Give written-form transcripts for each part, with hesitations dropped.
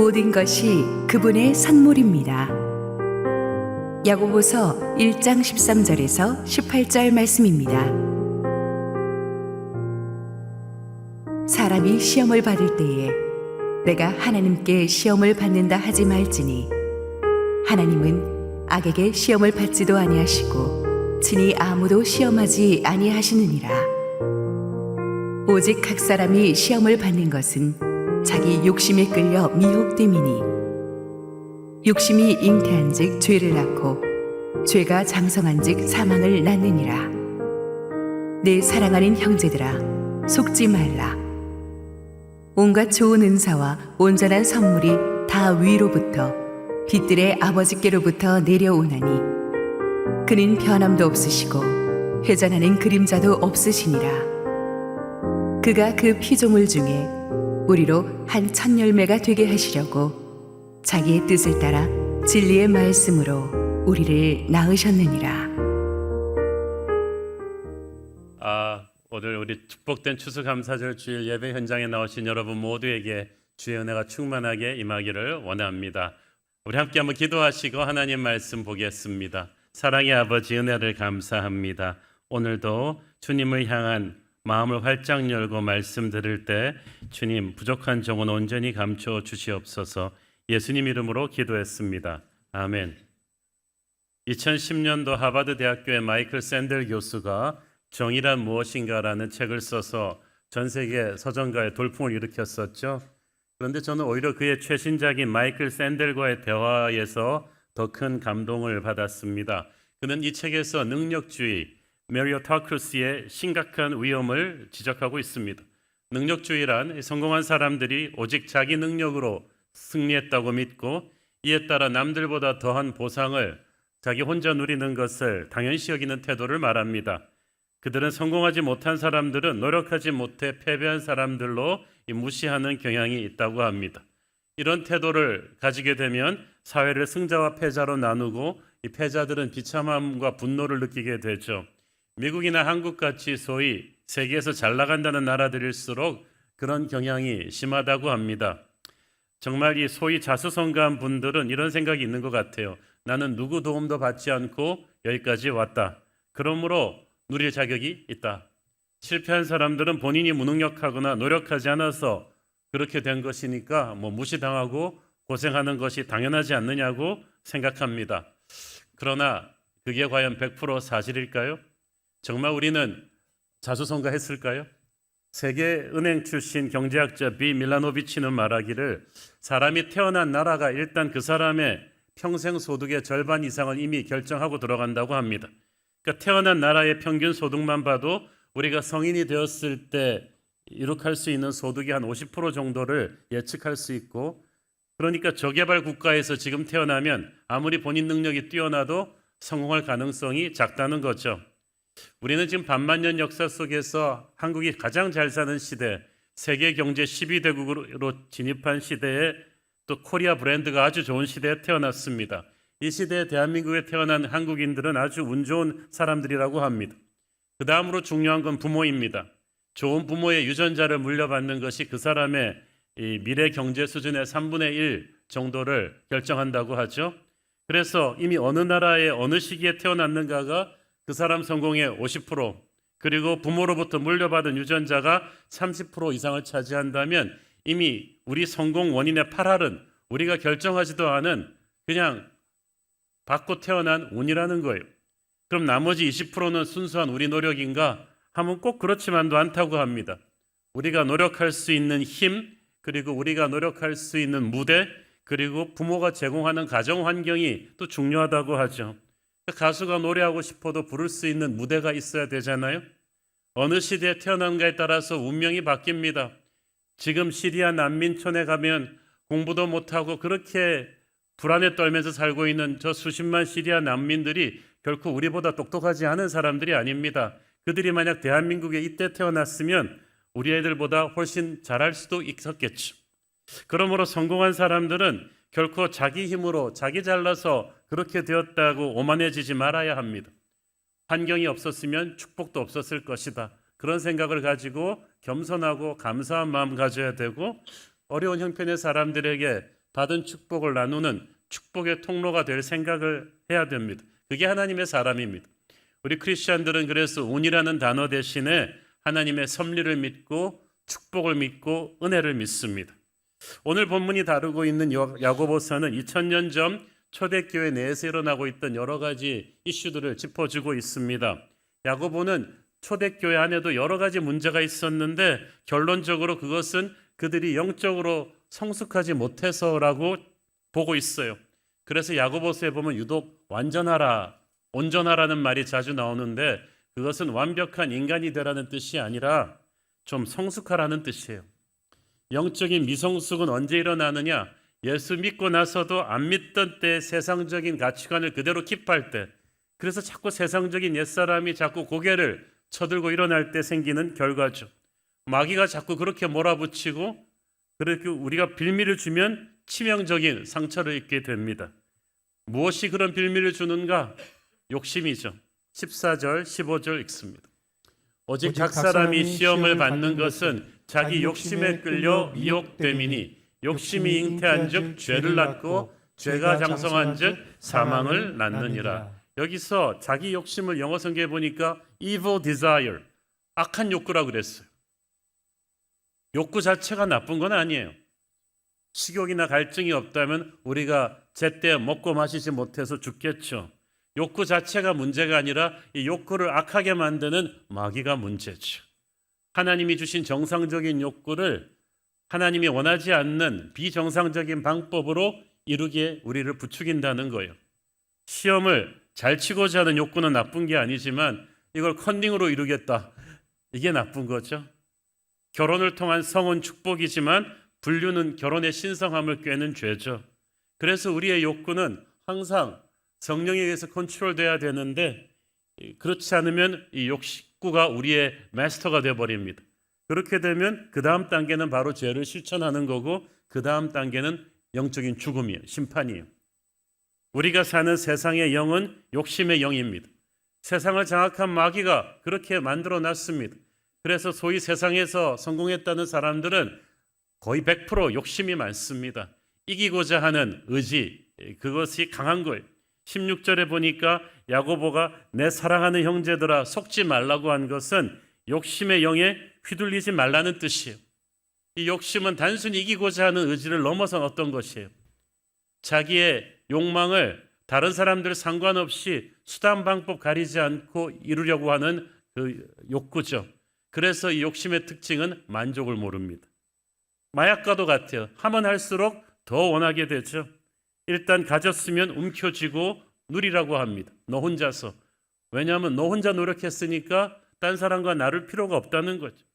모든 것이 그분의 선물입니다. 야고보서 1장 13절에서 18절 말씀입니다. 사람이 시험을 받을 때에 내가 하나님께 시험을 받는다 하지 말지니 하나님은 악에게 시험을 받지도 아니하시고 친히 아무도 시험하지 아니하시느니라. 오직 각 사람이 시험을 받는 것은 자기 욕심에 끌려 미혹됨이니 욕심이 잉태한즉 죄를 낳고 죄가 장성한즉 사망을 낳느니라. 내 사랑하는 형제들아, 속지 말라. 온갖 좋은 은사와 온전한 선물이 다 위로부터 빛들의 아버지께로부터 내려오나니 그는 변함도 없으시고 회전하는 그림자도 없으시니라. 그가 그 피조물 중에 우리로 한 첫 열매가 되게 하시려고 자기의 뜻을 따라 진리의 말씀으로 우리를 낳으셨느니라. 오늘 우리 축복된 추수감사절 주일 예배 현장에 나오신 여러분 모두에게 주의 은혜가 충만하게 임하기를 원합니다. 우리 함께 한번 기도하시고 하나님 말씀 보겠습니다. 사랑의 아버지, 은혜를 감사합니다. 오늘도 주님을 향한 마음을 활짝 열고 말씀 들을 때 주님, 부족한 종은 온전히 감춰 주시옵소서. 예수님 이름으로 기도했습니다. 아멘. 2010년도 하버드 대학교의 마이클 샌델 교수가 정의란 무엇인가라는 책을 써서 전 세계 서점가에 돌풍을 일으켰었죠. 그런데 저는 오히려 그의 최신작인 마이클 샌델과의 대화에서 더 큰 감동을 받았습니다. 그는 이 책에서 능력주의, 메리토크라시의 심각한 위험을 지적하고 있습니다. 능력주의란 성공한 사람들이 오직 자기 능력으로 승리했다고 믿고 이에 따라 남들보다 더한 보상을 자기 혼자 누리는 것을 당연시 여기는 태도를 말합니다. 그들은 성공하지 못한 사람들은 노력하지 못해 패배한 사람들로 무시하는 경향이 있다고 합니다. 이런 태도를 가지게 되면 사회를 승자와 패자로 나누고 이 패자들은 비참함과 분노를 느끼게 되죠. 미국이나 한국같이 소위 세계에서 잘 나간다는 나라들일수록 그런 경향이 심하다고 합니다. 정말 이 소위 자수성가한 분들은 이런 생각이 있는 것 같아요. 나는 누구 도움도 받지 않고 여기까지 왔다. 그러므로 누릴 자격이 있다. 실패한 사람들은 본인이 무능력하거나 노력하지 않아서 그렇게 된 것이니까 무시당하고 고생하는 것이 당연하지 않느냐고 생각합니다. 그러나 그게 과연 100% 사실일까요? 정말 우리는 자수성가했을까요? 세계은행 출신 경제학자 비 밀라노비치는 말하기를 사람이 태어난 나라가 일단 그 사람의 평생 소득의 절반 이상을 이미 결정하고 들어간다고 합니다. 그러니까 태어난 나라의 평균 소득만 봐도 우리가 성인이 되었을 때 이룩할 수 있는 소득이 한 50% 정도를 예측할 수 있고, 그러니까 저개발 국가에서 지금 태어나면 아무리 본인 능력이 뛰어나도 성공할 가능성이 작다는 거죠. 우리는 지금 반만년 역사 속에서 한국이 가장 잘 사는 시대, 세계 경제 12대국으로 진입한 시대에 또 코리아 브랜드가 아주 좋은 시대에 태어났습니다. 이 시대에 대한민국에 태어난 한국인들은 아주 운 좋은 사람들이라고 합니다. 그 다음으로 중요한 건 부모입니다. 좋은 부모의 유전자를 물려받는 것이 그 사람의 이 미래 경제 수준의 3분의 1 정도를 결정한다고 하죠. 그래서 이미 어느 나라에 어느 시기에 태어났는가가 그 사람 성공의 50%, 그리고 부모로부터 물려받은 유전자가 30% 이상을 차지한다면 이미 우리 성공 원인의 8할은 우리가 결정하지도 않은 그냥 받고 태어난 운이라는 거예요. 그럼 나머지 20%는 순수한 우리 노력인가 하면 꼭 그렇지만도 않다고 합니다. 우리가 노력할 수 있는 힘, 그리고 우리가 노력할 수 있는 무대, 그리고 부모가 제공하는 가정 환경이 또 중요하다고 하죠. 가수가 노래하고 싶어도 부를 수 있는 무대가 있어야 되잖아요. 어느 시대에 태어난가에 따라서 운명이 바뀝니다. 지금 시리아 난민촌에 가면 공부도 못하고 그렇게 불안에 떨면서 살고 있는 저 수십만 시리아 난민들이 결코 우리보다 똑똑하지 않은 사람들이 아닙니다. 그들이 만약 대한민국에 이때 태어났으면 우리 애들보다 훨씬 잘할 수도 있었겠죠. 그러므로 성공한 사람들은 결코 자기 힘으로 자기 잘나서 그렇게 되었다고 오만해지지 말아야 합니다. 환경이 없었으면 축복도 없었을 것이다. 그런 생각을 가지고 겸손하고 감사한 마음 가져야 되고, 어려운 형편의 사람들에게 받은 축복을 나누는 축복의 통로가 될 생각을 해야 됩니다. 그게 하나님의 사람입니다. 우리 크리스천들은 그래서 운이라는 단어 대신에 하나님의 섭리를 믿고 축복을 믿고 은혜를 믿습니다. 오늘 본문이 다루고 있는 야고보서는 2000년 전 초대교회 내에서 일어나고 있던 여러 가지 이슈들을 짚어주고 있습니다. 야고보는 초대교회 안에도 여러 가지 문제가 있었는데 결론적으로 그것은 그들이 영적으로 성숙하지 못해서라고 보고 있어요. 그래서 야고보서에 보면 유독 완전하라, 온전하라는 말이 자주 나오는데 그것은 완벽한 인간이 되라는 뜻이 아니라 좀 성숙하라는 뜻이에요. 영적인 미성숙은 언제 일어나느냐? 예수 믿고 나서도 안 믿던 때 세상적인 가치관을 그대로 킵할 때, 그래서 자꾸 세상적인 옛사람이 자꾸 고개를 쳐들고 일어날 때 생기는 결과죠. 마귀가 자꾸 그렇게 몰아붙이고 그렇게 우리가 빌미를 주면 치명적인 상처를 입게 됩니다. 무엇이 그런 빌미를 주는가? 욕심이죠. 14절, 15절 읽습니다. 오직 각 사람이 시험을 받는 것은 자기 욕심에 끌려 미혹됨이니 욕심이 잉태한즉 죄를 낳고 죄가 장성한즉 사망을 낳느니라. 여기서 자기 욕심을 영어 성경에 보니까 evil desire, 악한 욕구라고 그랬어요. 욕구 자체가 나쁜 건 아니에요. 식욕이나 갈증이 없다면 우리가 제때 먹고 마시지 못해서 죽겠죠. 욕구 자체가 문제가 아니라 이 욕구를 악하게 만드는 마귀가 문제죠. 하나님이 주신 정상적인 욕구를 하나님이 원하지 않는 비정상적인 방법으로 이루기에 우리를 부추긴다는 거예요. 시험을 잘 치고자 하는 욕구는 나쁜 게 아니지만 이걸 컨닝으로 이루겠다, 이게 나쁜 거죠. 결혼을 통한 성은 축복이지만 불륜은 결혼의 신성함을 꿰는 죄죠. 그래서 우리의 욕구는 항상 성령에 의해서 컨트롤돼야 되는데 그렇지 않으면 이 욕구가 우리의 마스터가 되어버립니다. 그렇게 되면 그 다음 단계는 바로 죄를 실천하는 거고 그 다음 단계는 영적인 죽음이에요. 심판이에요. 우리가 사는 세상의 영은 욕심의 영입니다. 세상을 장악한 마귀가 그렇게 만들어 놨습니다. 그래서 소위 세상에서 성공했다는 사람들은 거의 100% 욕심이 많습니다. 이기고자 하는 의지, 그것이 강한 거예요. 16절에 보니까 야고보가 내 사랑하는 형제들아 속지 말라고 한 것은 욕심의 영에 휘둘리지 말라는 뜻이에요. 이 욕심은 단순히 이기고자 하는 의지를 넘어선 어떤 것이에요. 자기의 욕망을 다른 사람들 상관없이 수단 방법 가리지 않고 이루려고 하는 그 욕구죠. 그래서 이 욕심의 특징은 만족을 모릅니다. 마약과도 같아요. 하면 할수록 더 원하게 되죠. 일단 가졌으면 움켜쥐고 누리라고 합니다. 너 혼자서. 왜냐하면 너 혼자 노력했으니까 딴 사람과 나눌 필요가 없다는 거죠.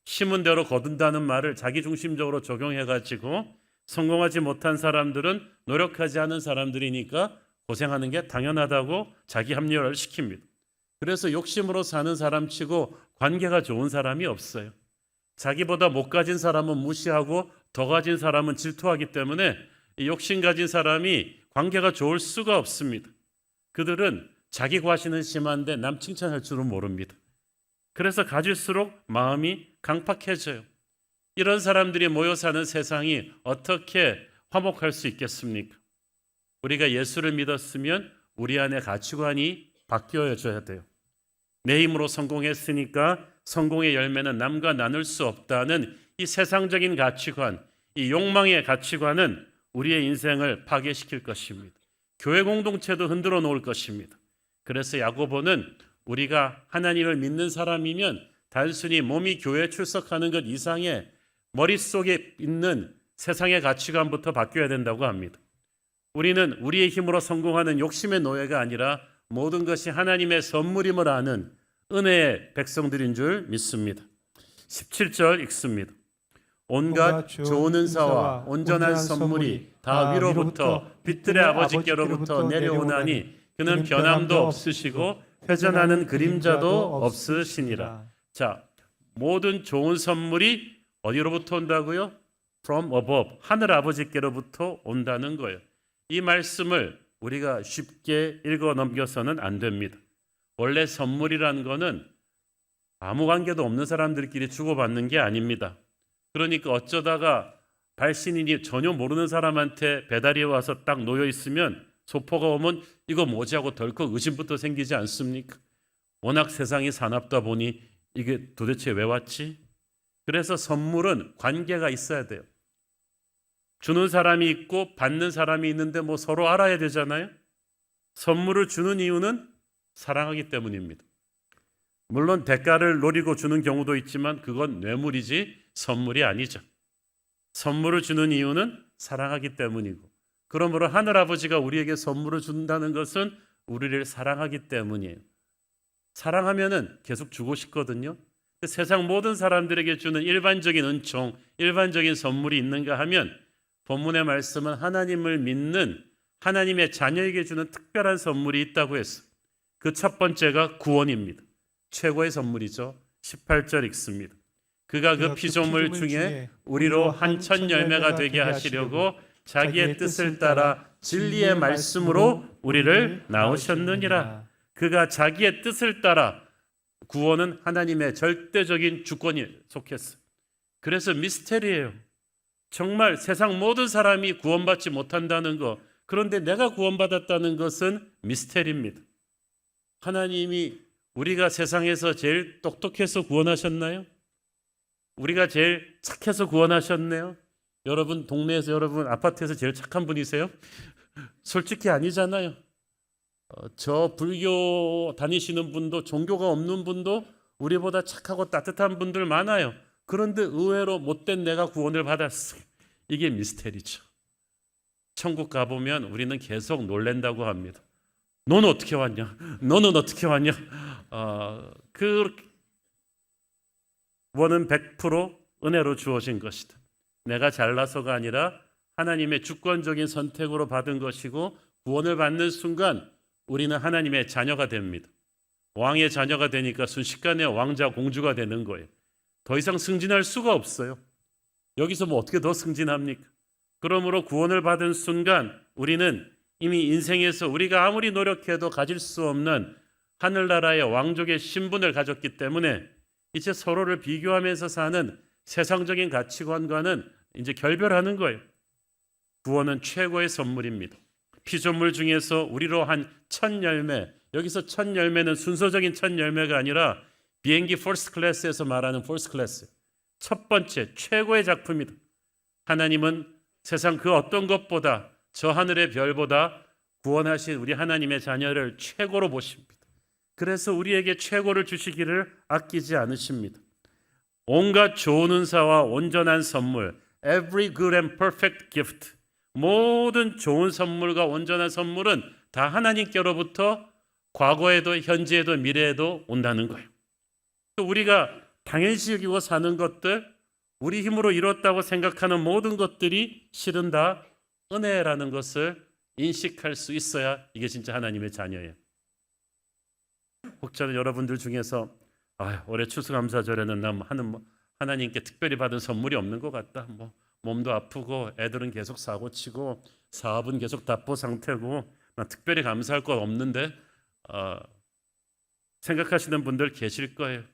심은 대로 거둔다는 말을 자기중심적으로 적용해가지고 성공하지 못한 사람들은 노력하지 않은 사람들이니까 고생하는 게 당연하다고 자기 합리화를 시킵니다. 그래서 욕심으로 사는 사람치고 관계가 좋은 사람이 없어요. 자기보다 못 가진 사람은 무시하고 더 가진 사람은 질투하기 때문에 욕심 가진 사람이 관계가 좋을 수가 없습니다. 그들은 자기 과시는 심한데 남 칭찬할 줄은 모릅니다. 그래서 가질수록 마음이 강팍해져요. 이런 사람들이 모여 사는 세상이 어떻게 화목할 수 있겠습니까? 우리가 예수를 믿었으면 우리 안에 가치관이 바뀌어져야 돼요. 내 힘으로 성공했으니까 성공의 열매는 남과 나눌 수 없다는 이 세상적인 가치관, 이 욕망의 가치관은 우리의 인생을 파괴시킬 것입니다. 교회 공동체도 흔들어 놓을 것입니다. 그래서 야고보는 우리가 하나님을 믿는 사람이면 단순히 몸이 교회에 출석하는 것 이상의 머릿속에 있는 세상의 가치관부터 바뀌어야 된다고 합니다. 우리는 우리의 힘으로 성공하는 욕심의 노예가 아니라 모든 것이 하나님의 선물임을 아는 은혜의 백성들인 줄 믿습니다. 17절 읽습니다. 온갖 좋은 은사와 온전한 선물이 다 위로부터 빛들의 아버지께로부터 내려오나니 그는 변함도 없으시고 회전하는 그림자도 없으시니라. 자, 모든 좋은 선물이 어디로부터 온다고요? From above, 하늘 아버지께로부터 온다는 거예요. 이 말씀을 우리가 쉽게 읽어 넘겨서는 안 됩니다. 원래 선물이라는 거는 아무 관계도 없는 사람들끼리 주고받는 게 아닙니다. 그러니까 어쩌다가 발신인이 전혀 모르는 사람한테 배달이 와서 딱 놓여 있으면 소포가 오면 이거 뭐지 하고 덜컥 의심부터 생기지 않습니까? 워낙 세상이 사납다 보니 이게 도대체 왜 왔지? 그래서 선물은 관계가 있어야 돼요. 주는 사람이 있고 받는 사람이 있는데 뭐 서로 알아야 되잖아요. 선물을 주는 이유는 사랑하기 때문입니다. 물론 대가를 노리고 주는 경우도 있지만 그건 뇌물이지 선물이 아니죠. 선물을 주는 이유는 사랑하기 때문이고, 그러므로 하늘아버지가 우리에게 선물을 준다는 것은 우리를 사랑하기 때문이에요. 사랑하면은 계속 주고 싶거든요. 세상 모든 사람들에게 주는 일반적인 은총, 일반적인 선물이 있는가 하면 본문의 말씀은 하나님을 믿는 하나님의 자녀에게 주는 특별한 선물이 있다고 했어요. 그 첫 번째가 구원입니다. 최고의 선물이죠. 18절 읽습니다. 그가 그 피조물 중에 우리로 한 천 열매가 되게 하시려고 자기의 뜻을 따라 진리의 말씀으로 우리를 낳으셨느니라. 그가 자기의 뜻을 따라, 구원은 하나님의 절대적인 주권이 속했어요. 그래서 미스테리예요. 정말 세상 모든 사람이 구원받지 못한다는 것, 그런데 내가 구원받았다는 것은 미스테리입니다. 하나님이 우리가 세상에서 제일 똑똑해서 구원하셨나요? 우리가 제일 착해서 구원하셨네요? 여러분 동네에서, 여러분 아파트에서 제일 착한 분이세요? 솔직히 아니잖아요. 저 불교 다니시는 분도, 종교가 없는 분도 우리보다 착하고 따뜻한 분들 많아요. 그런데 의외로 못된 내가 구원을 받았어요. 이게 미스테리죠. 천국 가보면 우리는 계속 놀랜다고 합니다. 너는 어떻게 왔냐? 너는 어떻게 왔냐? 그 구원은 100% 은혜로 주어진 것이다. 내가 잘나서가 아니라 하나님의 주권적인 선택으로 받은 것이고, 구원을 받는 순간 우리는 하나님의 자녀가 됩니다. 왕의 자녀가 되니까 순식간에 왕자 공주가 되는 거예요. 더 이상 승진할 수가 없어요. 여기서 뭐 어떻게 더 승진합니까? 그러므로 구원을 받은 순간 우리는 이미 인생에서 우리가 아무리 노력해도 가질 수 없는 하늘나라의 왕족의 신분을 가졌기 때문에 이제 서로를 비교하면서 사는 세상적인 가치관과는 이제 결별하는 거예요. 구원은 최고의 선물입니다. 피조물 중에서 우리로 한 천 열매, 여기서 천 열매는 순서적인 천 열매가 아니라 비행기 퍼스트 클래스에서 말하는 퍼스트 클래스, 첫 번째 최고의 작품이다. 하나님은 세상 그 어떤 것보다, 저 하늘의 별보다 구원하신 우리 하나님의 자녀를 최고로 보십니다. 그래서 우리에게 최고를 주시기를 아끼지 않으십니다. 온갖 좋은 은사와 온전한 선물, every good and perfect gift, 모든 좋은 선물과 온전한 선물은 다 하나님께로부터 과거에도 현재에도 미래에도 온다는 거예요. 우리가 당연시 여기고 사는 것들, 우리 힘으로 이뤘다고 생각하는 모든 것들이 실은 다 은혜라는 것을 인식할 수 있어야 이게 진짜 하나님의 자녀예요. 혹자는 여러분들 중에서 올해 추수감사절에는 난 하나님께 특별히 받은 선물이 없는 것 같다. 몸도 아프고 애들은 계속 사고치고 사업은 계속 답보 상태고 난 특별히 감사할 것 없는데 생각하시는 분들 계실 거예요.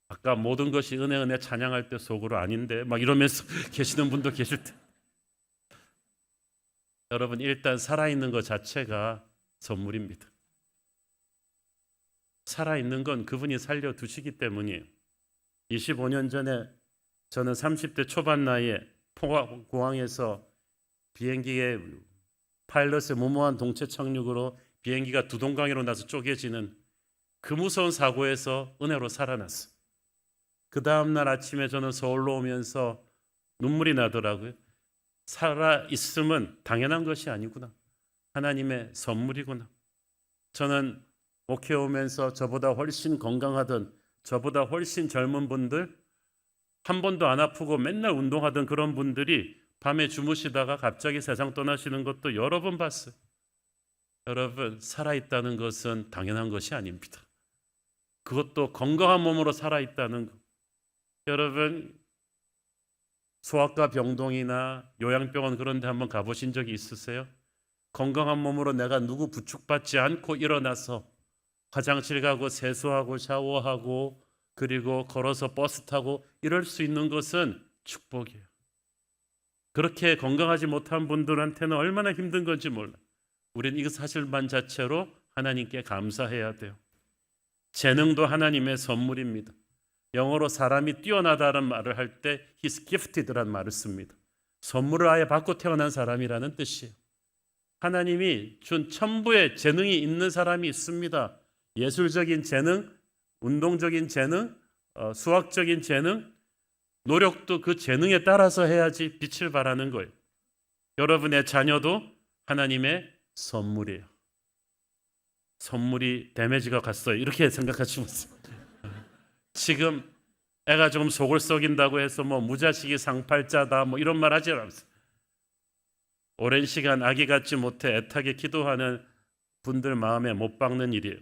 아까 모든 것이 은혜 찬양할 때 속으로 아닌데 막 이러면서 계시는 분도 계실 때, 여러분 일단 살아있는 것 자체가 선물입니다. 살아있는 건 그분이 살려두시기 때문이에요. 25년 전에 저는 30대 초반 나이에 포항공항에서 비행기의 파일럿의 무모한 동체 착륙으로 비행기가 두동강으로 나서 쪼개지는 그 무서운 사고에서 은혜로 살아났어요. 그 다음날 아침에 저는 서울로 오면서 눈물이 나더라고요. 살아있음은 당연한 것이 아니구나. 하나님의 선물이구나. 저는 목회 오면서 저보다 훨씬 건강하던, 저보다 훨씬 젊은 분들, 한 번도 안 아프고 맨날 운동하던 그런 분들이 밤에 주무시다가 갑자기 세상 떠나시는 것도 여러 번 봤어요. 여러분, 살아있다는 것은 당연한 것이 아닙니다. 그것도 건강한 몸으로 살아있다는 것. 여러분, 소아과 병동이나 요양병원 그런 데 한번 가보신 적이 있으세요? 건강한 몸으로 내가 누구 부축받지 않고 일어나서 화장실 가고 세수하고 샤워하고 그리고 걸어서 버스 타고 이럴 수 있는 것은 축복이에요. 그렇게 건강하지 못한 분들한테는 얼마나 힘든 건지 몰라. 우리는 이 사실만 자체로 하나님께 감사해야 돼요. 재능도 하나님의 선물입니다. 영어로 사람이 뛰어나다는 말을 할 때 he's gifted라는 말을 씁니다. 선물을 아예 받고 태어난 사람이라는 뜻이에요. 하나님이 준 천부의 재능이 있는 사람이 있습니다. 예술적인 재능, 운동적인 재능, 수학적인 재능, 노력도 그 재능에 따라서 해야지 빛을 발하는 거예요. 여러분의 자녀도 하나님의 선물이에요. 선물이 데미지가 갔어요. 이렇게 생각하시면 돼요. 지금 애가 조금 속을 썩인다고 해서 뭐 무자식이 상팔자다 뭐 이런 말 하지 않습니다. 오랜 시간 아기 갖지 못해 애타게 기도하는 분들 마음에 못 박는 일이에요.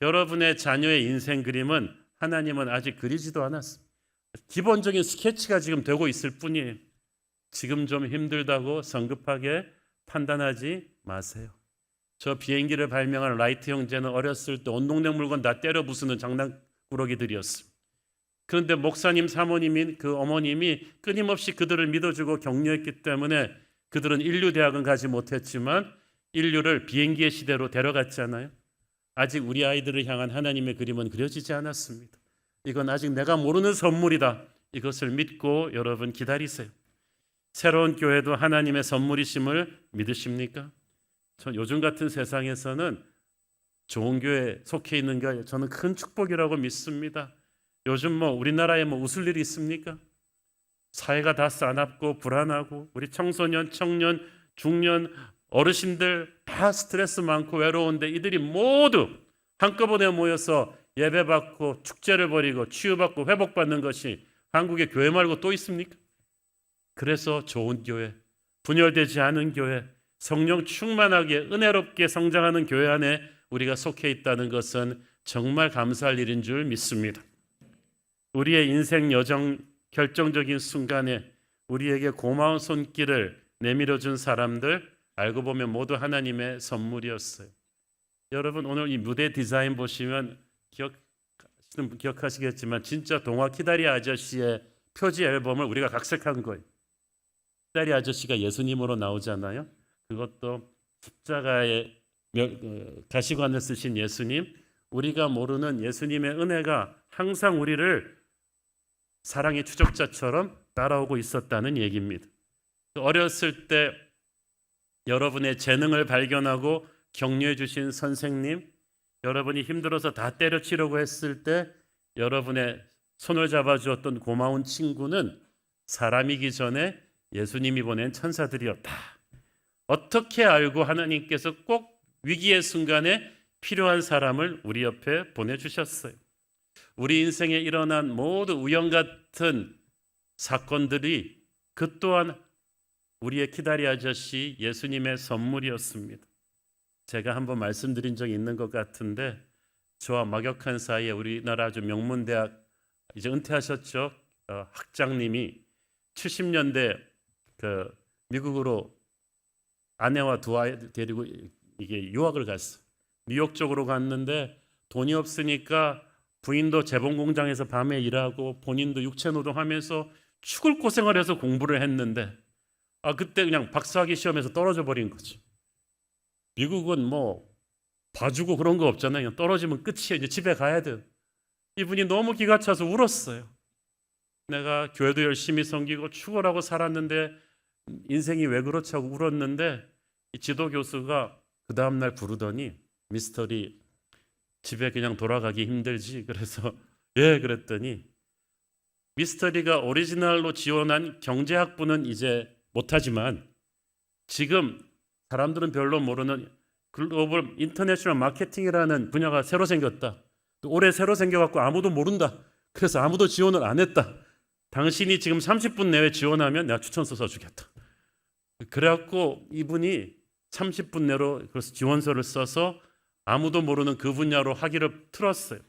여러분의 자녀의 인생 그림은 하나님은 아직 그리지도 않았습니다. 기본적인 스케치가 지금 되고 있을 뿐이에요. 지금 좀 힘들다고 성급하게 판단하지 마세요. 저 비행기를 발명한 라이트 형제는 어렸을 때 온 동네 물건 다 때려 부수는 장난꾸러기들이었습니다. 그런데 목사님 사모님인 그 어머님이 끊임없이 그들을 믿어주고 격려했기 때문에 그들은 인류대학은 가지 못했지만 인류를 비행기의 시대로 데려갔잖아요. 아직 우리 아이들을 향한 하나님의 그림은 그려지지 않았습니다. 이건 아직 내가 모르는 선물이다. 이것을 믿고 여러분 기다리세요. 새로운 교회도 하나님의 선물이심을 믿으십니까? 전 요즘 같은 세상에서는 좋은 교회에 속해 있는 게 저는 큰 축복이라고 믿습니다. 요즘 뭐 우리나라에 뭐 웃을 일이 있습니까? 사회가 다 싸납고 불안하고 우리 청소년, 청년, 중년, 어르신들 다 스트레스 많고 외로운데 이들이 모두 한꺼번에 모여서 예배받고 축제를 벌이고 치유받고 회복받는 것이 한국의 교회 말고 또 있습니까? 그래서 좋은 교회, 분열되지 않은 교회, 성령 충만하게 은혜롭게 성장하는 교회 안에 우리가 속해 있다는 것은 정말 감사할 일인 줄 믿습니다. 우리의 인생 여정 결정적인 순간에 우리에게 고마운 손길을 내밀어준 사람들 알고 보면 모두 하나님의 선물이었어요. 여러분 오늘 이 무대 디자인 보시면 기억하시겠지만 진짜 동화 키다리 아저씨의 표지 앨범을 우리가 각색한 거예요. 키다리 아저씨가 예수님으로 나오잖아요. 그것도 십자가에 가시관을 쓰신 예수님, 우리가 모르는 예수님의 은혜가 항상 우리를 사랑의 추적자처럼 따라오고 있었다는 얘기입니다. 어렸을 때 여러분의 재능을 발견하고 격려해 주신 선생님, 여러분이 힘들어서 다 때려치려고 했을 때 여러분의 손을 잡아주었던 고마운 친구는 사람이기 전에 예수님이 보낸 천사들이었다. 어떻게 알고 하나님께서 꼭 위기의 순간에 필요한 사람을 우리 옆에 보내주셨어요. 우리 인생에 일어난 모두 우연 같은 사건들이 그 또한 우리의 키다리 아저씨 예수님의 선물이었습니다. 제가 한번 말씀드린 적이 있는 것 같은데 저와 막역한 사이에 우리나라 아주 명문대학 이제 은퇴하셨죠. 학장님이 70년대 그 미국으로 아내와 두 아이 데리고 이게 유학을 갔어. 뉴욕 쪽으로 갔는데 돈이 없으니까 부인도 재봉 공장에서 밤에 일하고 본인도 육체 노동하면서 죽을 고생을 해서 공부를 했는데 그때 그냥 박사학위 시험에서 떨어져 버린 거죠. 미국은 뭐 봐주고 그런 거 없잖아요. 그냥 떨어지면 끝이에요. 이제 집에 가야 돼요. 이분이 너무 기가 차서 울었어요. 내가 교회도 열심히 섬기고 축원하고 살았는데 인생이 왜 그렇지 하고 울었는데 이 지도 교수가 그 다음날 부르더니 미스터리 집에 그냥 돌아가기 힘들지? 그래서 예 그랬더니 미스터리가 오리지널로 지원한 경제학부는 이제 못하지만 지금 사람들은 별로 모르는 글로벌 인터내셔널 마케팅이라는 분야가 새로 생겼다. 올해 새로 생겨갖고 아무도 모른다. 그래서 아무도 지원을 안 했다. 당신이 지금 30분 내에 지원하면 내가 추천서 써주겠다. 그래갖고 이분이 30분 내로 그래서 지원서를 써서 아무도 모르는 그 분야로 학위를 틀었어요.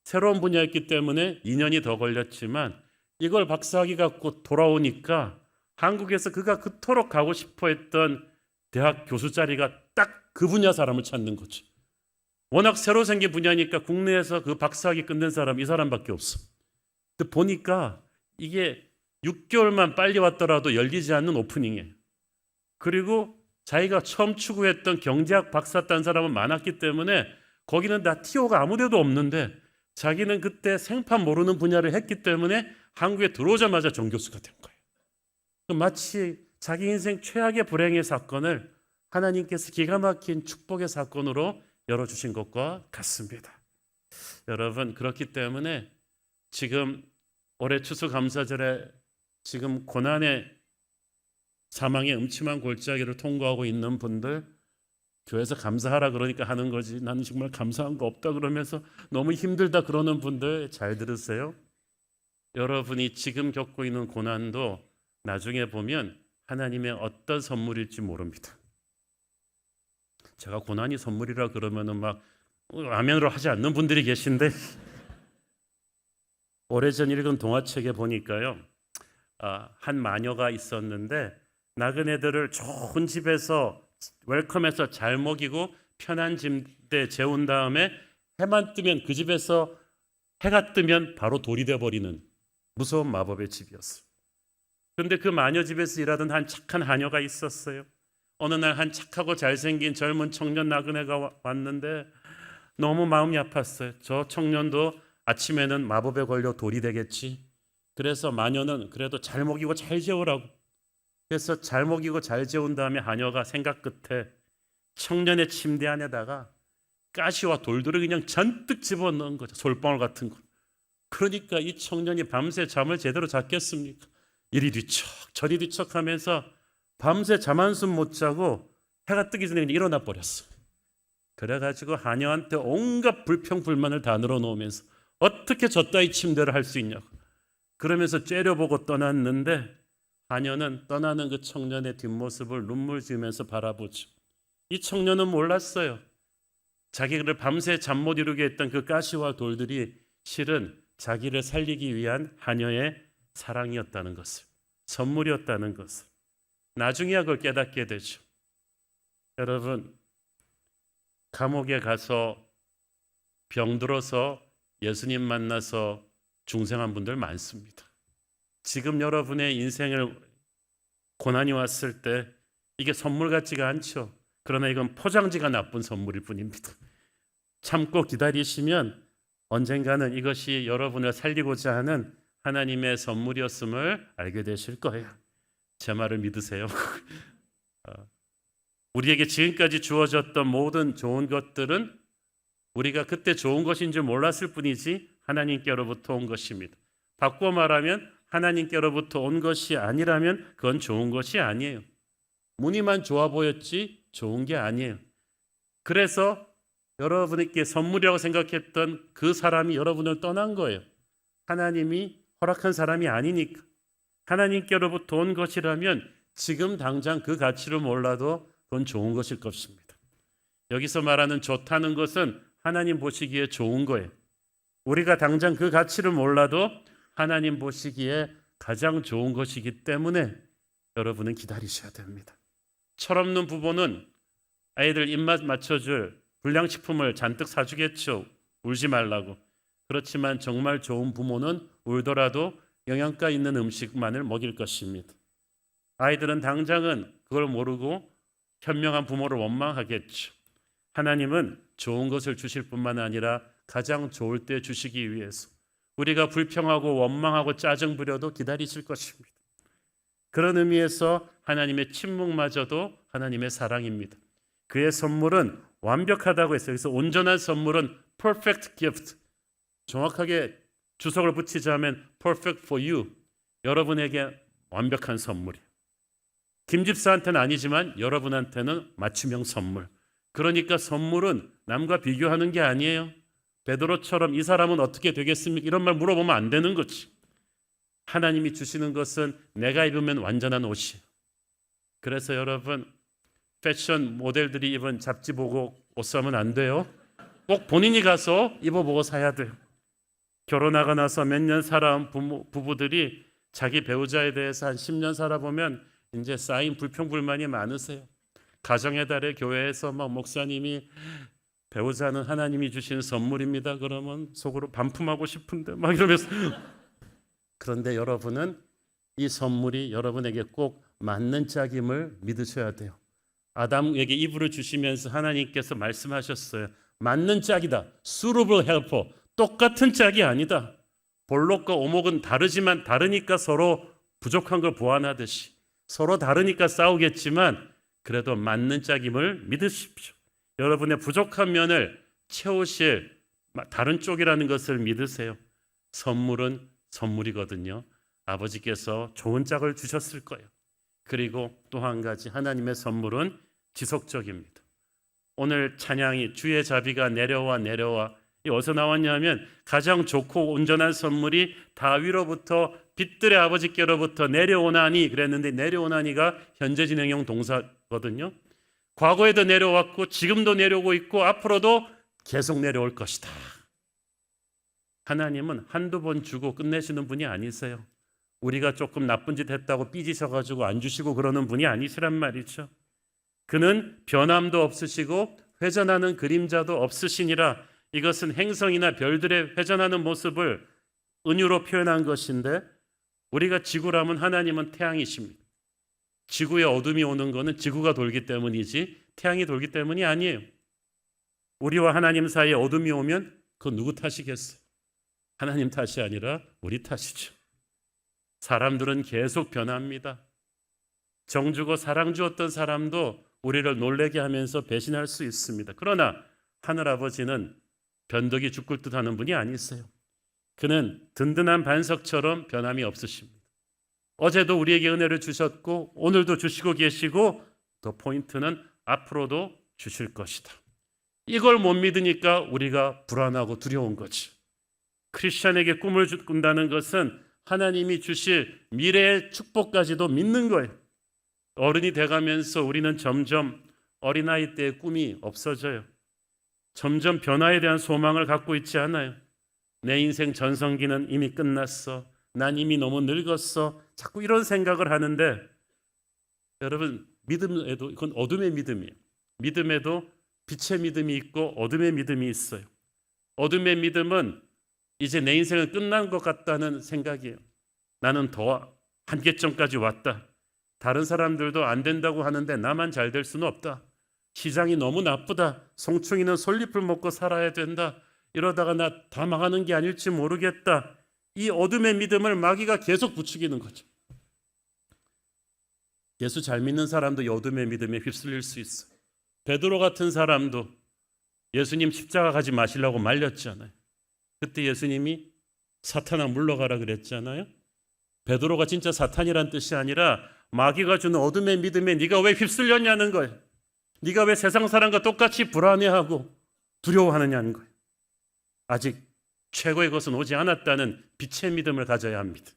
새로운 분야였기 때문에 2년이 더 걸렸지만 이걸 박사학위 갖고 돌아오니까 한국에서 그가 그토록 가고 싶어 했던 대학 교수 자리가 딱 그 분야 사람을 찾는 거죠. 워낙 새로 생긴 분야니까 국내에서 그 박사학위 끝낸 사람 이 사람밖에 없어. 근데 보니까 이게 6개월만 빨리 왔더라도 열리지 않는 오프닝이에요. 그리고 자기가 처음 추구했던 경제학 박사 딴 사람은 많았기 때문에 거기는 다 티오가 아무데도 없는데 자기는 그때 생판 모르는 분야를 했기 때문에 한국에 들어오자마자 정교수가 된 거예요. 마치 자기 인생 최악의 불행의 사건을 하나님께서 기가 막힌 축복의 사건으로 열어주신 것과 같습니다. 여러분, 그렇기 때문에 지금 올해 추수감사절에 지금 고난의 사망의 음침한 골짜기를 통과하고 있는 분들, 교회에서 감사하라 그러니까 하는 거지 나는 정말 감사한 거 없다 그러면서 너무 힘들다 그러는 분들 잘 들으세요. 여러분이 지금 겪고 있는 고난도 나중에 보면 하나님의 어떤 선물일지 모릅니다. 제가 고난이 선물이라 그러면은 막 아멘으로 하지 않는 분들이 계신데 오래전 읽은 동화책에 보니까요, 한 마녀가 있었는데 나그네들을 좋은 집에서 웰컴해서 잘 먹이고 편한 침대에 재운 다음에 해만 뜨면 그 집에서 해가 뜨면 바로 돌이 돼버리는 무서운 마법의 집이었어요. 그런데 그 마녀 집에서 일하던 한 착한 하녀가 있었어요. 어느 날 한 착하고 잘생긴 젊은 청년 나그네가 왔는데 너무 마음이 아팠어요. 저 청년도 아침에는 마법에 걸려 돌이 되겠지. 그래서 마녀는 그래도 잘 먹이고 잘 재우라고. 그래서 잘 먹이고 잘 재운 다음에 하녀가 생각 끝에 청년의 침대 안에다가 가시와 돌들을 그냥 잔뜩 집어넣은 거죠. 솔방울 같은 거. 그러니까 이 청년이 밤새 잠을 제대로 잤겠습니까? 이리 뒤척 저리 뒤척 하면서 밤새 잠 한숨 못 자고 해가 뜨기 전에 일어나 버렸어. 그래가지고 하녀한테 온갖 불평불만을 다 늘어놓으면서 어떻게 저 따위 침대를 할 수 있냐고 그러면서 째려보고 떠났는데, 하녀는 떠나는 그 청년의 뒷모습을 눈물 지으면서 바라보죠. 이 청년은 몰랐어요. 자기를 밤새 잠 못 이루게 했던 그 가시와 돌들이 실은 자기를 살리기 위한 하녀의 사랑이었다는 것을, 선물이었다는 것을. 나중에야 그걸 깨닫게 되죠. 여러분, 감옥에 가서 병들어서 예수님 만나서 중생한 분들 많습니다. 지금 여러분의 인생을 고난이 왔을 때 이게 선물 같지가 않죠. 그러나 이건 포장지가 나쁜 선물일 뿐입니다. 참고 기다리시면 언젠가는 이것이 여러분을 살리고자 하는 하나님의 선물이었음을 알게 되실 거예요. 제 말을 믿으세요. 우리에게 지금까지 주어졌던 모든 좋은 것들은 우리가 그때 좋은 것인 줄 몰랐을 뿐이지 하나님께로부터 온 것입니다. 바꿔 말하면 하나님께로부터 온 것이 아니라면 그건 좋은 것이 아니에요. 무늬만 좋아 보였지 좋은 게 아니에요. 그래서 여러분에게 선물이라고 생각했던 그 사람이 여러분을 떠난 거예요. 하나님이 허락한 사람이 아니니까. 하나님께로부터 온 것이라면 지금 당장 그 가치를 몰라도 그건 좋은 것일 것입니다. 여기서 말하는 좋다는 것은 하나님 보시기에 좋은 거예요. 우리가 당장 그 가치를 몰라도 하나님 보시기에 가장 좋은 것이기 때문에 여러분은 기다리셔야 됩니다. 철없는 부모는 아이들 입맛 맞춰줄 불량식품을 잔뜩 사주겠죠. 울지 말라고. 그렇지만 정말 좋은 부모는 울더라도 영양가 있는 음식만을 먹일 것입니다. 아이들은 당장은 그걸 모르고 현명한 부모를 원망하겠죠. 하나님은 좋은 것을 주실 뿐만 아니라 가장 좋을 때 주시기 위해서 우리가 불평하고 원망하고 짜증 부려도 기다리실 것입니다. 그런 의미에서 하나님의 침묵마저도 하나님의 사랑입니다. 그의 선물은 완벽하다고 했어요. 그래서 온전한 선물은 perfect gift. 정확하게 주석을 붙이자면 perfect for you. 여러분에게 완벽한 선물이에요. 김 집사한테는 아니지만 여러분한테는 맞춤형 선물. 그러니까 선물은 남과 비교하는 게 아니에요. 베드로처럼 이 사람은 어떻게 되겠습니까? 이런 말 물어보면 안 되는 거지. 하나님이 주시는 것은 내가 입으면 완전한 옷이에요. 그래서 여러분, 패션 모델들이 입은 잡지 보고 옷 사면 안 돼요. 꼭 본인이 가서 입어보고 사야 돼요. 결혼하고 나서 몇 년 살아온 부부들이 자기 배우자에 대해서 한 10년 살아보면 이제 쌓인 불평불만이 많으세요. 가정의 달에 교회에서 막 목사님이 배우자는 하나님이 주신 선물입니다. 그러면 속으로 반품하고 싶은데 막 이러면서. 그런데 여러분은 이 선물이 여러분에게 꼭 맞는 짝임을 믿으셔야 돼요. 아담에게 이브를 주시면서 하나님께서 말씀하셨어요. 맞는 짝이다. suitable helper. 똑같은 짝이 아니다. 볼록과 오목은 다르지만 다르니까 서로 부족한 걸 보완하듯이 서로 다르니까 싸우겠지만 그래도 맞는 짝임을 믿으십시오. 여러분의 부족한 면을 채우실 다른 쪽이라는 것을 믿으세요. 선물은 선물이거든요. 아버지께서 좋은 짝을 주셨을 거예요. 그리고 또 한 가지 하나님의 선물은 지속적입니다. 오늘 찬양이 주의 자비가 내려와 이 어디서 나왔냐면 가장 좋고 온전한 선물이 다위로부터 빛들의 아버지께로부터 내려오나니 그랬는데 내려오나니가 현재 진행형 동사거든요. 과거에도 내려왔고 지금도 내려오고 있고 앞으로도 계속 내려올 것이다. 하나님은 한두 번 주고 끝내시는 분이 아니세요. 우리가 조금 나쁜 짓 했다고 삐지셔가지고 안 주시고 그러는 분이 아니시란 말이죠. 그는 변함도 없으시고 회전하는 그림자도 없으시니라. 이것은 행성이나 별들의 회전하는 모습을 은유로 표현한 것인데 우리가 지구라면 하나님은 태양이십니다. 지구에 어둠이 오는 것은 지구가 돌기 때문이지 태양이 돌기 때문이 아니에요. 우리와 하나님 사이에 어둠이 오면 그건 누구 탓이겠어요? 하나님 탓이 아니라 우리 탓이죠. 사람들은 계속 변합니다. 정 주고 사랑 주었던 사람도 우리를 놀라게 하면서 배신할 수 있습니다. 그러나 하늘아버지는 변덕이 죽을 듯 하는 분이 아니세요. 그는 든든한 반석처럼 변함이 없으십니다. 어제도 우리에게 은혜를 주셨고 오늘도 주시고 계시고 더 포인트는 앞으로도 주실 것이다. 이걸 못 믿으니까 우리가 불안하고 두려운 거지. 크리스천에게 꿈을 꾼다는 것은 하나님이 주실 미래의 축복까지도 믿는 거예요. 어른이 돼가면서 우리는 점점 어린아이 때의 꿈이 없어져요. 점점 변화에 대한 소망을 갖고 있지 않아요. 내 인생 전성기는 이미 끝났어. 난 이미 너무 늙었어. 자꾸 이런 생각을 하는데 여러분 믿음에도 이건 어둠의 믿음이에요. 믿음에도 빛의 믿음이 있고 어둠의 믿음이 있어요. 어둠의 믿음은 이제 내 인생은 끝난 것 같다는 생각이에요. 나는 더 한계점까지 왔다. 다른 사람들도 안 된다고 하는데 나만 잘 될 수는 없다. 시장이 너무 나쁘다. 송충이는 솔잎을 먹고 살아야 된다. 이러다가 나 다 망하는 게 아닐지 모르겠다. 이 어둠의 믿음을 마귀가 계속 부추기는 거죠. 예수 잘 믿는 사람도 이 어둠의 믿음에 휩쓸릴 수 있어. 베드로 같은 사람도 예수님 십자가 가지 마시려고 말렸잖아요. 그때 예수님이 사탄아 물러가라 그랬잖아요. 베드로가 진짜 사탄이란 뜻이 아니라 마귀가 주는 어둠의 믿음에 네가 왜 휩쓸렸냐는 거예요. 네가 왜 세상 사람과 똑같이 불안해하고 두려워하느냐는 거예요. 아직 최고의 것은 오지 않았다는 빛의 믿음을 가져야 합니다.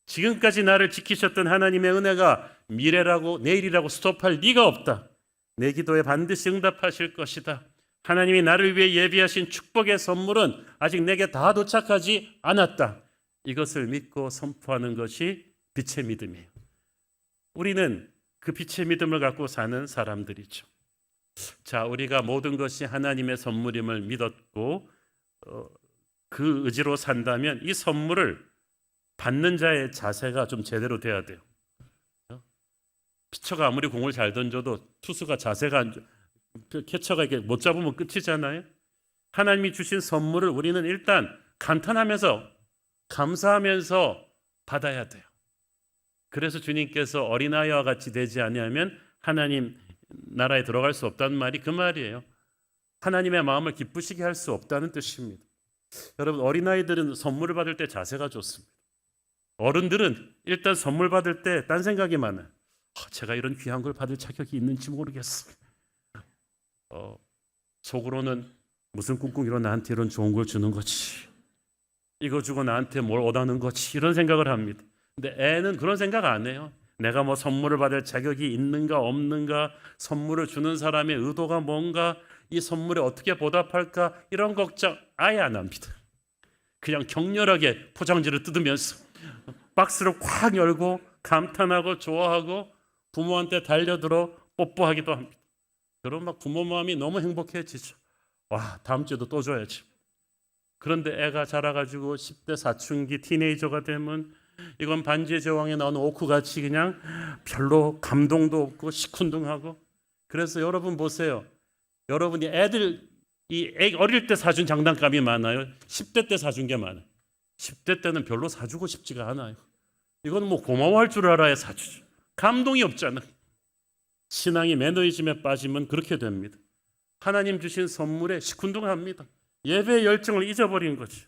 지금까지 나를 지키셨던 하나님의 은혜가 미래라고 내일이라고 스톱할 리가 없다. 내 기도에 반드시 응답하실 것이다. 하나님이 나를 위해 예비하신 축복의 선물은 아직 내게 다 도착하지 않았다. 이것을 믿고 선포하는 것이 빛의 믿음이에요. 우리는 그 빛의 믿음을 갖고 사는 사람들이죠. 자, 우리가 모든 것이 하나님의 선물임을 믿었고 그 의지로 산다면 이 선물을 받는 자의 자세가 좀 제대로 돼야 돼요. 피처가 아무리 공을 잘 던져도 투수가 자세가 캐쳐가 이렇게 못 잡으면 끝이잖아요. 하나님이 주신 선물을 우리는 일단 감탄하면서 감사하면서 받아야 돼요. 그래서 주님께서 어린아이와 같이 되지 아니하면 하나님 나라에 들어갈 수 없다는 말이 그 말이에요. 하나님의 마음을 기쁘시게 할 수 없다는 뜻입니다. 여러분 어린아이들은 선물을 받을 때 자세가 좋습니다. 어른들은 일단 선물 받을 때 딴 생각이 많아요. 제가 이런 귀한 걸 받을 자격이 있는지 모르겠어요. 속으로는 무슨 꿍꿍이로 나한테 이런 좋은 걸 주는 거지. 이거 주고 나한테 뭘 얻하는 거지. 이런 생각을 합니다. 근데 애는 그런 생각 안 해요. 내가 뭐 선물을 받을 자격이 있는가 없는가, 선물을 주는 사람의 의도가 뭔가, 이 선물에 어떻게 보답할까, 이런 걱정 아예 안 합니다. 그냥 격렬하게 포장지를 뜯으면서 박스를 콱 열고 감탄하고 좋아하고 부모한테 달려들어 뽀뽀하기도 합니다. 그럼 막 부모 마음이 너무 행복해지죠. 와, 다음 주에도 또 줘야지. 그런데 애가 자라가지고 10대 사춘기 티네이저가 되면 이건 반지의 제왕에 나오는 오크같이 그냥 별로 감동도 없고 시큰둥하고. 그래서 여러분 보세요. 여러분이 어릴 때 사준 장난감이 많아요? 10대 때 사준 게 많아요? 10대 때는 별로 사주고 싶지가 않아요. 이건 뭐 고마워할 줄 알아야 사주죠. 감동이 없잖아요. 신앙이 매너리즘에 빠지면 그렇게 됩니다. 하나님 주신 선물에 시큰둥합니다. 예배의 열정을 잊어버린 거죠.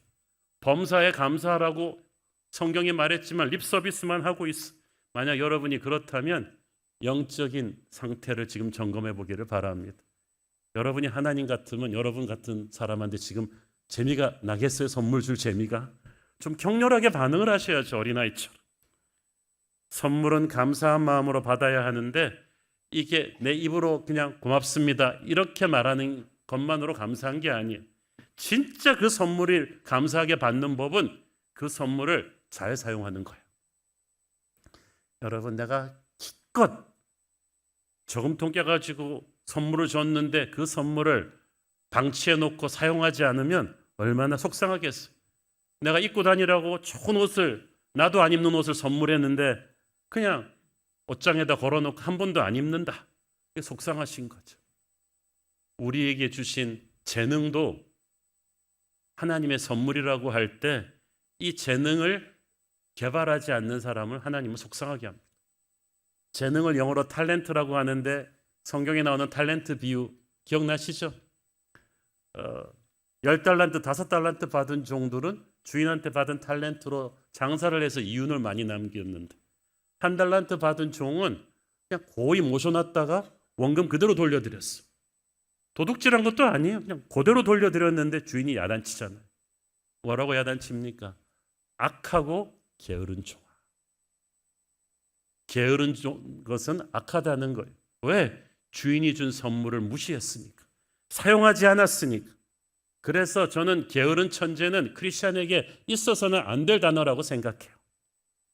범사에 감사하라고 성경이 말했지만 립 서비스만 하고 있어. 만약 여러분이 그렇다면 영적인 상태를 지금 점검해 보기를 바랍니다. 여러분이 하나님 같으면 여러분 같은 사람한테 지금 재미가 나겠어요? 선물 줄 재미가? 좀 격렬하게 반응을 하셔야죠. 어린아이처럼. 선물은 감사한 마음으로 받아야 하는데 이게 내 입으로 그냥 고맙습니다 이렇게 말하는 것만으로 감사한 게 아니에요. 진짜 그 선물을 감사하게 받는 법은 그 선물을 잘 사용하는 거예요. 여러분, 내가 기껏 저금통 깨가지고 선물을 줬는데 그 선물을 방치해 놓고 사용하지 않으면 얼마나 속상하겠어요. 내가 입고 다니라고 좋은 옷을, 나도 안 입는 옷을 선물했는데 그냥 옷장에다 걸어놓고 한 번도 안 입는다. 이게 속상하신 거죠. 우리에게 주신 재능도 하나님의 선물이라고 할 때 이 재능을 개발하지 않는 사람을 하나님은 속상하게 합니다. 재능을 영어로 탤런트라고 하는데 성경에 나오는 탤런트 비유 기억나시죠? 10달란트, 5달란트 받은 종들은 주인한테 받은 탤런트로 장사를 해서 이윤을 많이 남겼는데 1달란트 받은 종은 그냥 고이 모셔놨다가 원금 그대로 돌려드렸어. 도둑질한 것도 아니에요. 그냥 그대로 돌려드렸는데 주인이 야단치잖아요. 뭐라고 야단칩니까? 악하고 게으른 종아. 게으른 것은 악하다는 거예요. 왜? 주인이 준 선물을 무시했으니까. 사용하지 않았으니까. 그래서 저는 게으른 천재는 크리스찬에게 있어서는 안 될 단어라고 생각해요.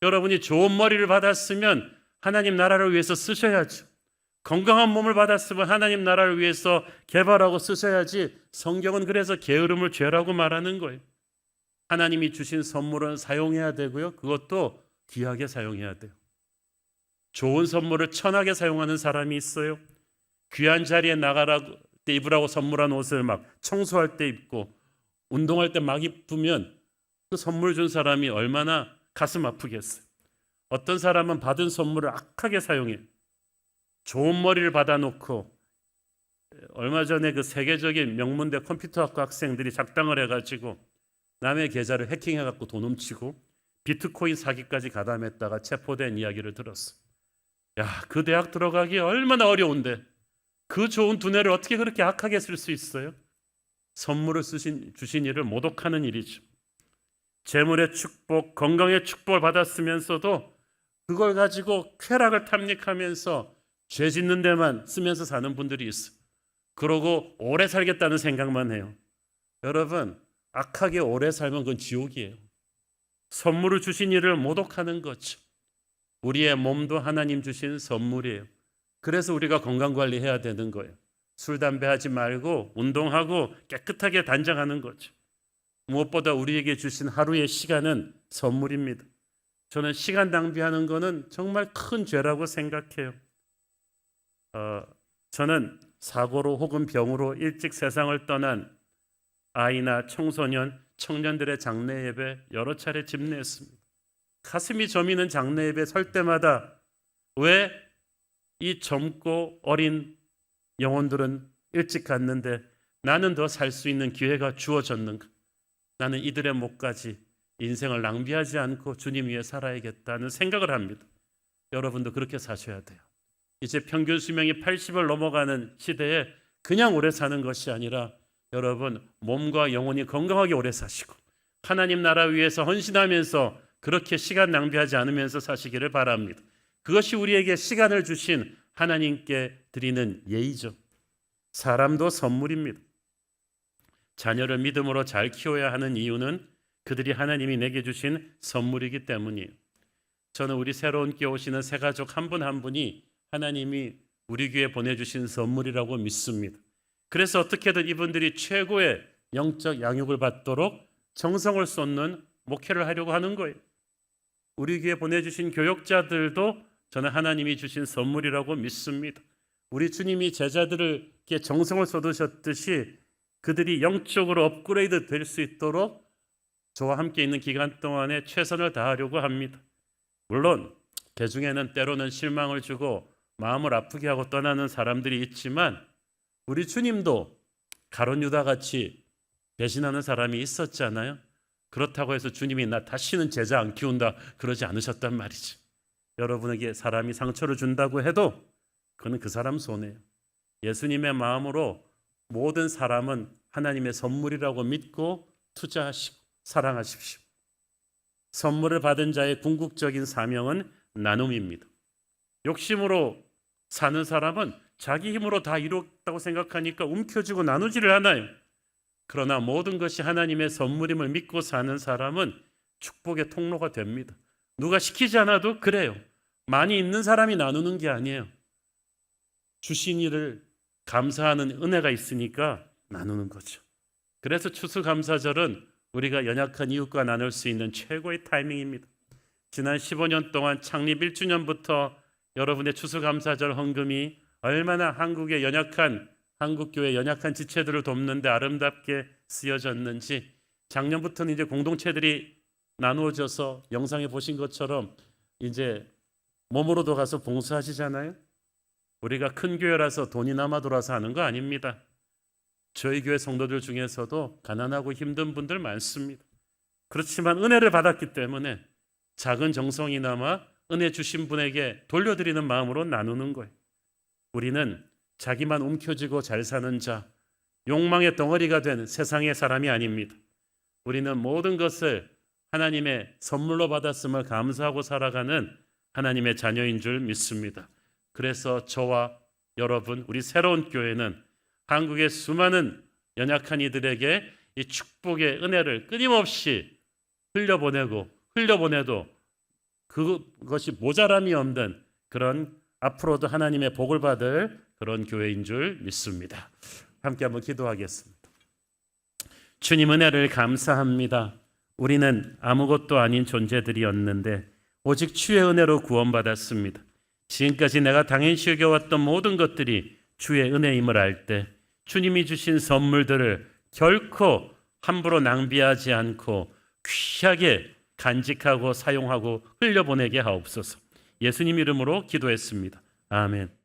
여러분이 좋은 머리를 받았으면 하나님 나라를 위해서 쓰셔야죠. 건강한 몸을 받았으면 하나님 나라를 위해서 개발하고 쓰셔야지. 성경은 그래서 게으름을 죄라고 말하는 거예요. 하나님이 주신 선물은 사용해야 되고요. 그것도 귀하게 사용해야 돼요. 좋은 선물을 천하게 사용하는 사람이 있어요. 귀한 자리에 나가라고 때 입으라고 선물한 옷을 막 청소할 때 입고 운동할 때 막 입으면 그 선물 준 사람이 얼마나 가슴 아프겠어요. 어떤 사람은 받은 선물을 악하게 사용해요. 좋은 머리를 받아놓고 얼마 전에 그 세계적인 명문대 컴퓨터학과 학생들이 작당을 해가지고 남의 계좌를 해킹해갖고 돈 훔치고 비트코인 사기까지 가담했다가 체포된 이야기를 들었어. 야, 그 대학 들어가기 얼마나 어려운데 그 좋은 두뇌를 어떻게 그렇게 악하게 쓸 수 있어요? 선물을 주신 일을 모독하는 일이죠. 재물의 축복, 건강의 축복을 받았으면서도 그걸 가지고 쾌락을 탐닉하면서 죄 짓는 데만 쓰면서 사는 분들이 있어. 그러고 오래 살겠다는 생각만 해요. 여러분, 악하게 오래 살면 그건 지옥이에요. 선물을 주신 일을 모독하는 거죠. 우리의 몸도 하나님 주신 선물이에요. 그래서 우리가 건강관리해야 되는 거예요. 술, 담배 하지 말고 운동하고 깨끗하게 단장하는 거죠. 무엇보다 우리에게 주신 하루의 시간은 선물입니다. 저는 시간 낭비하는 거는 정말 큰 죄라고 생각해요. 저는 사고로 혹은 병으로 일찍 세상을 떠난 아이나 청소년, 청년들의 장례 예배 여러 차례 집례했습니다. 가슴이 저미는 장례 예배 설 때마다 왜 이 젊고 어린 영혼들은 일찍 갔는데 나는 더 살 수 있는 기회가 주어졌는가? 나는 이들의 목까지 인생을 낭비하지 않고 주님 위해 살아야겠다는 생각을 합니다. 여러분도 그렇게 사셔야 돼요. 이제 평균 수명이 80을 넘어가는 시대에 그냥 오래 사는 것이 아니라 여러분 몸과 영혼이 건강하게 오래 사시고 하나님 나라 위해서 헌신하면서 그렇게 시간 낭비하지 않으면서 사시기를 바랍니다. 그것이 우리에게 시간을 주신 하나님께 드리는 예의죠. 사람도 선물입니다. 자녀를 믿음으로 잘 키워야 하는 이유는 그들이 하나님이 내게 주신 선물이기 때문이에요. 저는 우리 새로운 교회 오시는 새 가족 한 분 한 분이 하나님이 우리 교회에 보내주신 선물이라고 믿습니다. 그래서 어떻게든 이분들이 최고의 영적 양육을 받도록 정성을 쏟는 목회를 하려고 하는 거예요. 우리 교회 보내주신 교역자들도 저는 하나님이 주신 선물이라고 믿습니다. 우리 주님이 제자들을 이렇게 정성을 쏟으셨듯이 그들이 영적으로 업그레이드 될 수 있도록 저와 함께 있는 기간 동안에 최선을 다하려고 합니다. 물론 그 중에는 때로는 실망을 주고 마음을 아프게 하고 떠나는 사람들이 있지만 우리 주님도 가룟 유다 같이 배신하는 사람이 있었잖아요. 그렇다고 해서 주님이 나 다시는 제자 안 키운다 그러지 않으셨단 말이지. 여러분에게 사람이 상처를 준다고 해도 그건 그 사람 손해예요. 예수님의 마음으로 모든 사람은 하나님의 선물이라고 믿고 투자하시고 사랑하십시오. 선물을 받은 자의 궁극적인 사명은 나눔입니다. 욕심으로 사는 사람은 자기 힘으로 다 이뤘다고 생각하니까 움켜쥐고 나누지를 않아요. 그러나 모든 것이 하나님의 선물임을 믿고 사는 사람은 축복의 통로가 됩니다. 누가 시키지 않아도 그래요. 많이 있는 사람이 나누는 게 아니에요. 주신 일을 감사하는 은혜가 있으니까 나누는 거죠. 그래서 추수감사절은 우리가 연약한 이웃과 나눌 수 있는 최고의 타이밍입니다. 지난 15년 동안 창립 1주년부터 여러분의 추수감사절 헌금이 얼마나 한국의 연약한 한국교회 연약한 지체들을 돕는 데 아름답게 쓰여졌는지, 작년부터는 이제 공동체들이 나누어져서 영상에 보신 것처럼 이제 몸으로도 가서 봉사하시잖아요. 우리가 큰 교회라서 돈이 남아 돌아서 하는 거 아닙니다. 저희 교회 성도들 중에서도 가난하고 힘든 분들 많습니다. 그렇지만 은혜를 받았기 때문에 작은 정성이나마 은혜 주신 분에게 돌려드리는 마음으로 나누는 거예요. 우리는 자기만 움켜쥐고 잘 사는 자, 욕망의 덩어리가 된 세상의 사람이 아닙니다. 우리는 모든 것을 하나님의 선물로 받았음을 감사하고 살아가는 하나님의 자녀인 줄 믿습니다. 그래서 저와 여러분, 우리 새로운 교회는 한국의 수많은 연약한 이들에게 이 축복의 은혜를 끊임없이 흘려보내도 그것이 모자람이 없는 그런 앞으로도 하나님의 복을 받을 그런 교회인 줄 믿습니다. 함께 한번 기도하겠습니다. 주님, 은혜를 감사합니다. 우리는 아무것도 아닌 존재들이었는데 오직 주의 은혜로 구원받았습니다. 지금까지 내가 당연시 여겨왔던 모든 것들이 주의 은혜임을 알 때 주님이 주신 선물들을 결코 함부로 낭비하지 않고 귀하게 간직하고 사용하고 흘려보내게 하옵소서. 예수님 이름으로 기도했습니다. 아멘.